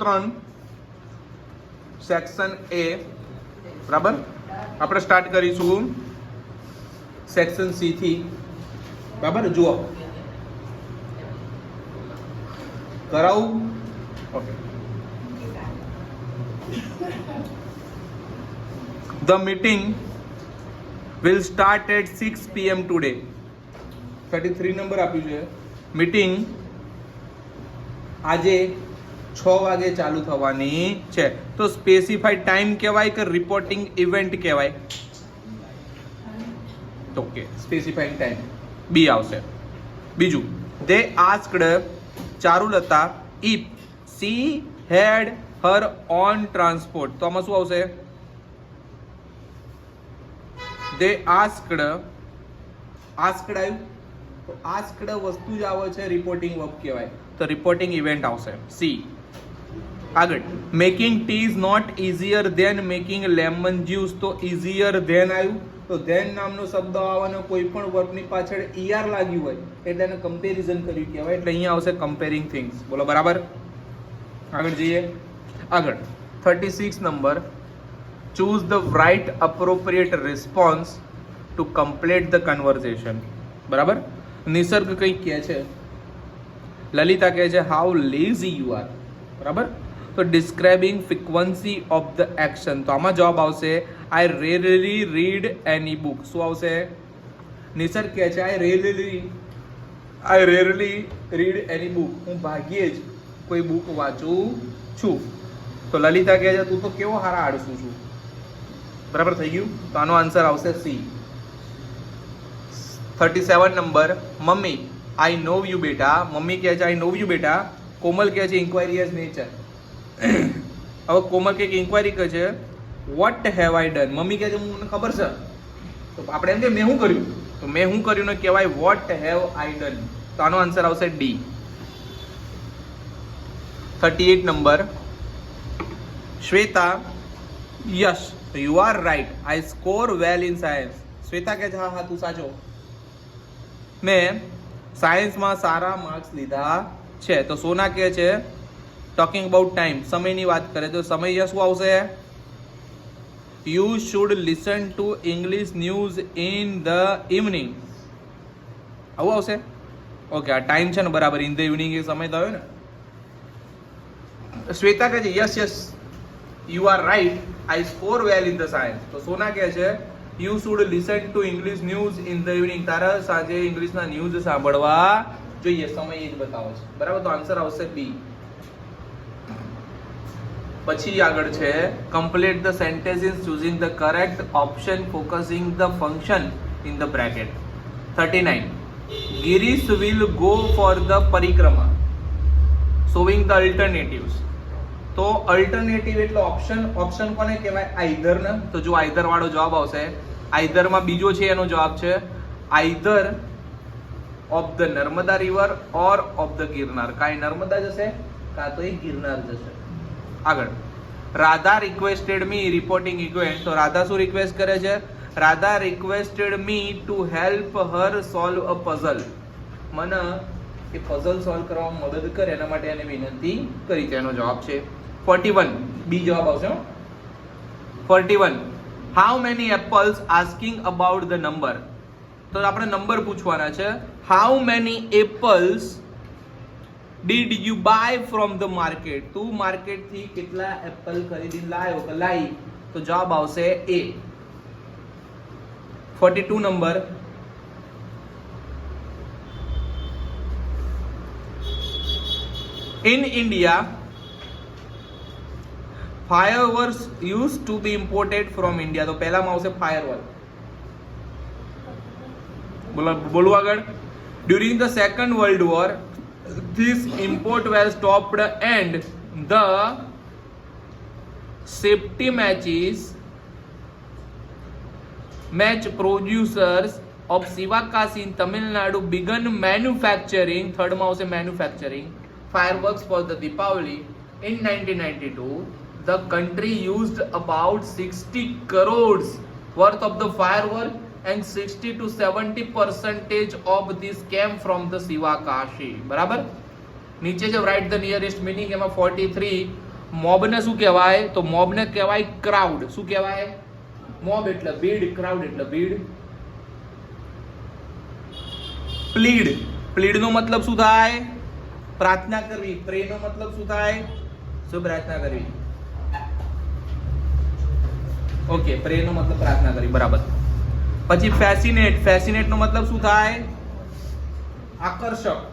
3 section A, બરાબર. આપણે start કરીશું સેક્શન સી થી, બરાબર. જુઓ કરાવું. Okay. The meeting will start at 6 PM today. 33 number આપ્યું છે. મીટિંગ આજે 6 વાગે ચાલુ થવાની છે. તો સ્પેસિફાઈડ ટાઈમ કહેવાય કે રિપોર્ટિંગ ઇવેન્ટ કહેવાય? ઓકે, સ્પેસિફાઈડ ટાઈમ બી આવશે. બીજું, they asked Charulata if she had her own transport. તો આમાં શું આવશે? they asked આવ્યું તો asked વસ્તુ જ આવે છે, રિપોર્ટિંગ વર્બ કહેવાય. તો રિપોર્ટિંગ ઇવેન્ટ આવશે સી. આગળ, making tea is not easier than making lemon juice. તો ઇઝીયર ધેન આવ્યું. તો ધેન નામનો શબ્દ આવવાનો, કોઈ પણ વર્બની પાછળ ઈઆર લાગ્યું હોય એટલે એને કમ્પેરિઝન કર્યું કહેવાય. એટલે અહીંયા આવશે કમ્પેરિંગ થિંગ્સ. બોલો બરાબર. આગળ જઈએ. આગળ 36 number, choose the right appropriate response to complete the conversation. બરાબર. નિસર્ગ કંઈક કહે છે, લલિતા કહે છે how lazy you are. બરાબર. તો describing frequency of the action. તો આમાં જવાબ આવશે I rarely read any book. શું આવશે? નિસર્ગ કહે છે I rarely read any book. હું ભાગ્યે જ કોઈ બુક વાંચું છું. તો લલિતા કહે છે તું તો કેવો હારા આળસુ છું. બરાબર થઈ ગયું. તો આનો આન્સર આવશે C. 37 number, mummy I know you બેટા. મમ્મી કહે છે આઈ નો યુ બેટા. કોમલ કહે છે ઇન્ક્વાયરી એઝ નેચર. હવે કોમલ કંઈક ઇન્ક્વાયરી કહે છે what have I done. Mummy કહે છે મને ખબર છે. તો આપણે એમ કે મેં શું કર્યું. તો મેં શું કર્યું ને કહેવાય વોટ હેવ આઈ ડન. તો આનો આન્સર આવશે D. 38 number, Shweta yes you are right I score well in science. Shweta કહે છે હા હા તું સાચો, મેં સાયન્સમાં સારા માર્ક્સ લીધા છે. તો સોના કહે છે ટોકિંગ અબાઉટ ટાઈમ, સમયની વાત કરે તો સમય શું આવશે? You should listen to English news in the evening. આવું આવશે. ઓકે, આ ટાઈમ છે ને બરાબર. ઇન ધ ઇવનિંગ એ સમય થયો ને. શ્વેતા કહે છે yes yes you are right I score well in the science. તો સોના કહે છે you should listen to English news in the evening. તારા સાંજે ઇંગ્લિશના ન્યૂઝ સાંભળવા જોઈએ. સમય એ જ બતાવે છે. બરાબર. તો આન્સર આવશે બી. પછી આગળ છે complete the sentences choosing the correct option focusing the function in the bracket. 39 Girish will go for the પરિક્રમા શોવિંગ ધ અલ્ટરનેટિવ્સ. તો અલ્ટરનેટિવ એટલે ઓપ્શન. ઓપ્શન કોને કહેવાય? આઈધર ને. તો જો આઈધર વાળો જવાબ આવશે. આઈધર માં બીજો છે એનો જવાબ છે either of the Narmada river or of the Girnar. કાંઈ નર્મદા જશે કાં તો એ ગિરનાર જશે. આગળ, રાધા રિક્વેસ્ટેડ મી રિપોર્ટિંગ ઇવેન્ટ. તો રાધા શું રિક્વેસ્ટ કરે છે? Radha requested me to help Har solve a puzzle. મને એ પઝલ સોલ્વ કરવામાં મદદ કરે એના માટે એને વિનંતી કરી છે. એનો જવાબ છે 41 બી જવાબ આવશે. 41 how many apples asking about the number. તો આપણે નંબર પૂછવાના છે. How many apples did you buy from the market. તું માર્કેટ થી કેટલા એપલ ખરીદીને લાયો કે લાઈ? તો જવાબ આવશે એ. 42 number, in India fireworks used to be imported from India. તો પહેલામાં આવશે firework. બોલો આગળ. during the second world war this import was stopped and the safety match producers of Sivakasi in Tamil Nadu began manufacturing. third માં આવશે manufacturing fireworks for the Deepavali. In 1992 the country used about 60 crores worth of the firework and 60 to 70% of this came from the Sivakasi. બરાબર. નીચે જો write the nearest meaning એમાં 43 મોબને શું કહેવાય? તો મોબને કહેવાય ક્રાઉડ. શું કહેવાય? મોબ એટલે ભીડ, ક્રાઉડ એટલે ભીડ. પ્લીડ, પ્લીડ નો મતલબ શું થાય? પ્રાર્થના કરવી. પ્રે નો મતલબ શું થાય? શું પ્રાર્થના કરવી? ઓકે, પ્રે નો મતલબ પ્રાર્થના કરવી, બરાબર. પછી ફેસિનેટ, ફેસિનેટ નો મતલબ શું થાય? આકર્ષક.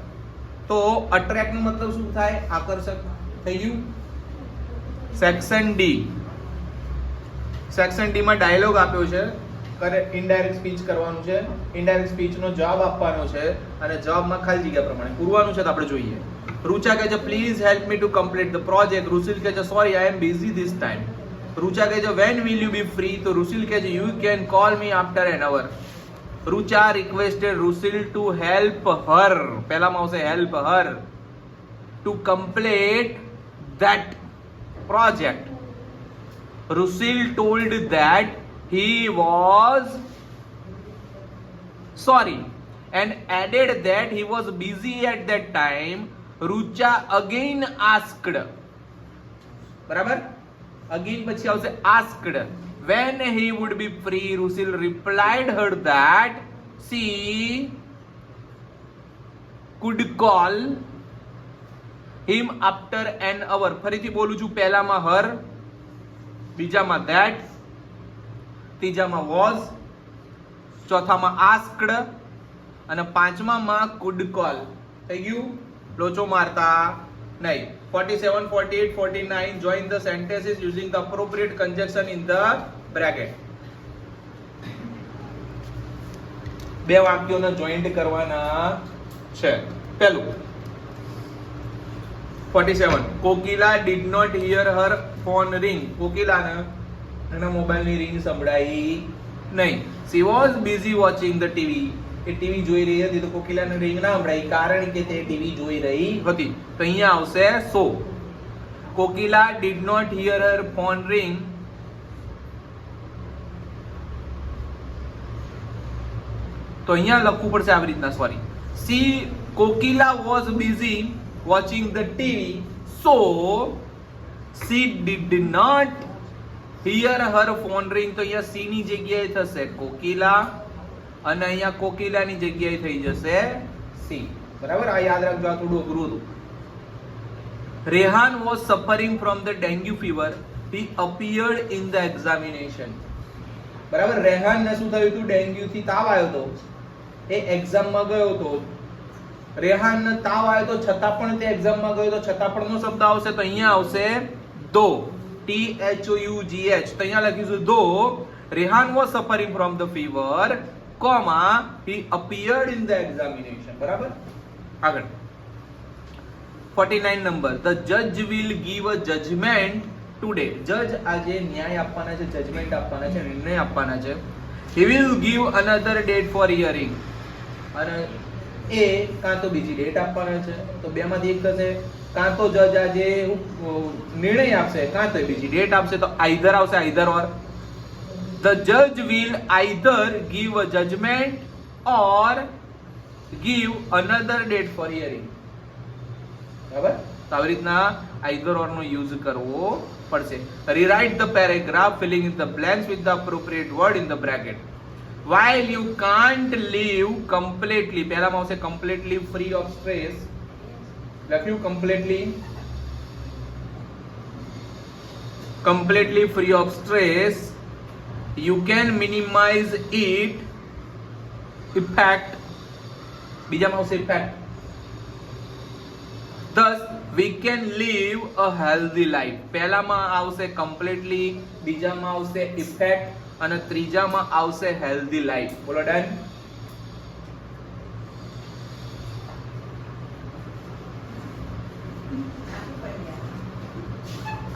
તો અટ્રેક્ટ નો મતલબ શું થાય? આકર્ષક. થઈ ગયું. સેક્શન ડી, સેક્શન ડી માં ડાયલોગ આપ્યો છે, કરે ઇનડાયરેક્ટ સ્પીચ કરવાનું છે. ઇનડાયરેક્ટ સ્પીચ નો જવાબ આપવાનો છે અને જવાબમાં ખાલી જગ્યા પ્રમાણે પૂરવાનું છે. તો આપણે જોઈએ. રૂચા કહે છે please help me to complete the project. Rusil કહે છે sorry I am busy this time. Rucha કહે છે when will you be free? તો રૂસિલ કહે છે you can call me after an hour. Rucha requested Rusil to help her. પહેલામાં આવશે help her to complete that project. Rusil told that he was sorry and added that he was busy at that time. Rucha again asked. બરાબર? Again પછી આવશે asked. When he would be free, Rusil replied her that she could call him after an hour. ફરીથી બોલું છું. પહેલામાં her, બીજામાં that, ત્રીજામાં was, ચોથામાં asked અને પાંચમામાં could call. થઈ ગયું? લોચો મારતા નહીં. 47, 48, 49 join the sentences using the appropriate conjunction in the bracket. બે વાક્યોને જોઈન્ટ કરવાના છે. પહેલું 47. Kokila did not hear her phone ring. કોકિલાને એના મોબાઈલની રિંગ સંભળાઈ નહીં. She was busy watching the TV. A TV જોઈ રહી હતી તો કોકિલાને રિંગ ના સંભળાઈ કારણ કે તે ટીવી જોઈ રહી હતી. તો અહીંયા આવશે so. Kokila did not hear her phone ring. તો અહીંયા લખવું પડશે આવી રીતના. Sorry, Kokila was busy watching the TV, so she did not hear her phone ring. તો અહીંયા C ની જગ્યાએ થશે કોકિલા અને અહીંયા કોકિલાની જગ્યાએ થઈ જશે C. બરાબર? આ યાદ રાખજો, આ થોડું અઘરું હતું. Rehan was suffering from the dengue fever. He appeared in the examination. બરાબર? રેહાન ને શું થયું હતું? ડેન્ગ્યુ થી તાવ આવ્યો હતો. એ એક્ઝામ માં ગયો હતો. રેહાન ને તાવ આવ્યો તો છતાં પણ તે એક્ઝામ માં ગયો તો છતાં પણ નો શબ્દ આવશે. તો અહીંયા આવશે ધો, THOUGH. તો અહીંયા લખીશું ધો Rehan was suffering from the fever, comma he appeared in the examination. બરાબર? આગળ 49 number. The judge will give a judgment today. જજ આજે ન્યાય આપવાના છે, જજમેન્ટ આપવાના છે, નિર્ણય આપવાના છે. He will give another date for hearing. અને એ કાં તો બીજી ડેટ આપવાના છે. તો બે માંથી એક થશે. કાં તો જજ આજે નિર્ણય આપશે, કાં તો બીજી ડેટ આપશે. તો આઈધર આવશે, either or. The judge will either give a judgment or give another date for hearing. બરાબર? તો આવી રીતના આઈધર ઓર નો યુઝ કરવો પડશે. Rewrite the paragraph filling in the blanks with the appropriate word in the bracket. While you can't live completely, પહેલામાં આવશે completely free of stress. લખ્યું completely free of stress, you can minimize it effect. બીજામાં આવશે effect. Thus we can live a healthy life. પહેલામાં આવશે completely, બીજામાં આવશે effect અને ત્રીજામાં આવશે healthy life. બોલો ડન?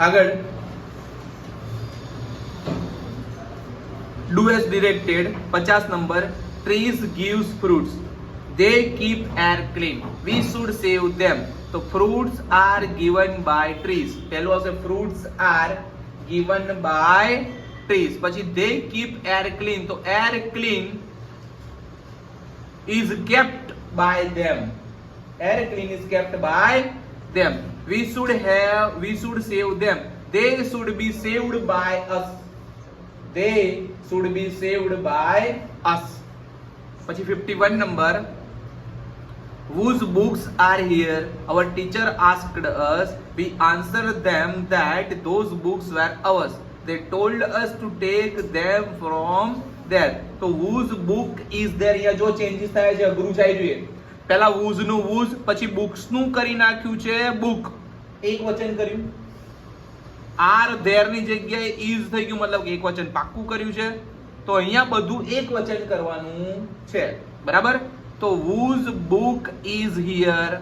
આગળ do as directed. 50 number. Trees gives fruits. They keep air clean. We should save them. So fruits are given by trees. પહેલું આવશે fruits are given by trees. પછી they keep air clean. તો air clean is kept by them. Air clean is kept by them. we should save them. They should be saved by us. They should be saved by us. પછી 51 number, whose books are here? Our teacher asked us. We answered them that those books were ours. They told us to take them from there. તો whose book is there? અહીંયા જો changes થાય છે, અઘરું જાય જોઈએ. પહેલા whose નું whose, પછી books નું કરી નાખ્યું છે book, એક વચન કર્યું. are there ની જગ્યાએ is થઈ ગયું, મતલબ એક વચન પાક્કું કર્યું છે. તો અહીંયા બધું એક વચન કરવાનું છે, બરાબર. તો whose book is here?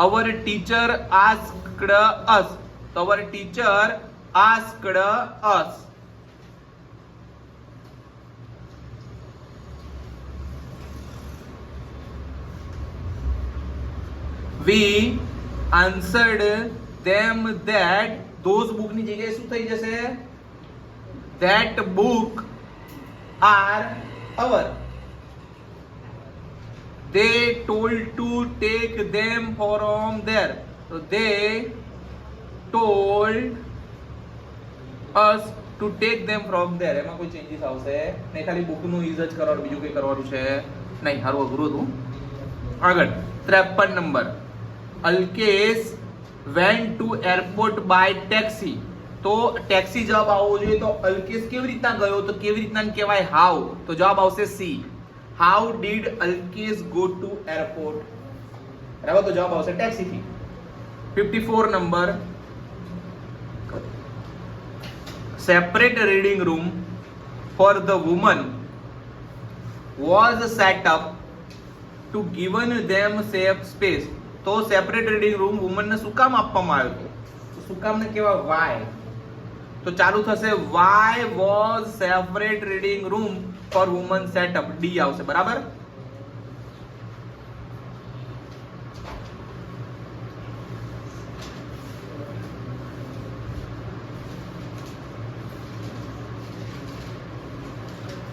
Our teacher asked us. તો our teacher asked us. We answered them that those book ની જગ્યાએ શું થઈ જશે? That book are our. They told to take them from there. So they told us to take them from there. એમાં કોઈ changes આવશે નહીં, ખાલી બુક નું યુઝ જ કરવાનું, બીજું કંઈ કરવાનું છે નહીં. હારું અઘરું હતું. આગળ 53 number, Alkesh went to airport by taxi. તો ટેક્સી જવાબ આવવો જોઈએ. તો અલ્કેશ કેવી રીતના ગયો? તો કેવી રીતના કહેવાય? હાઉ. તો જવાબ આવશે C. How did Alkesh go to airport? બરાબર, તો જવાબ આવશે ટેક્સી થી. 54 number, separate reading room for the woman was set up to given them safe space. તો સેપરેટ રીડિંગ રૂમ વુમન ને શું કામ આપવામાં આવ્યો હતો? તો શું કામ ને કહેવાય? વાય. તો ચાલુ થશે why was separate reading room for women set up? D આવશે, બરાબર.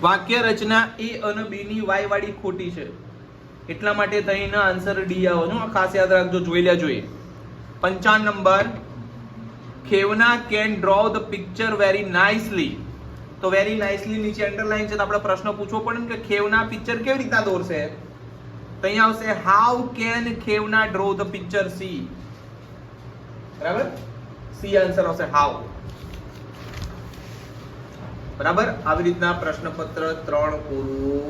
વાક્ય રચના એ અને બી ની વાય વાળી ખોટી છે, એટલા માટે થઈને આન્સર ડી આવવાનો. ખાસ યાદ રાખજો, જોઈ લેજો. 55 number, Khevna can draw the picture very nicely. તો વેરી નાઇસલી નીચે અંડરલાઈન છે, તો આપણે પ્રશ્ન પૂછવો પડે કે ખેવના પિક્ચર કેવી રીતના દોરશે? તો અહીંયા આવશે how can Khevna draw the picture? C, બરાબર. સી આન્સર આવશે, હાઉ. બરાબર. આવી રીતના પ્રશ્નપત્ર 3 પૂરું.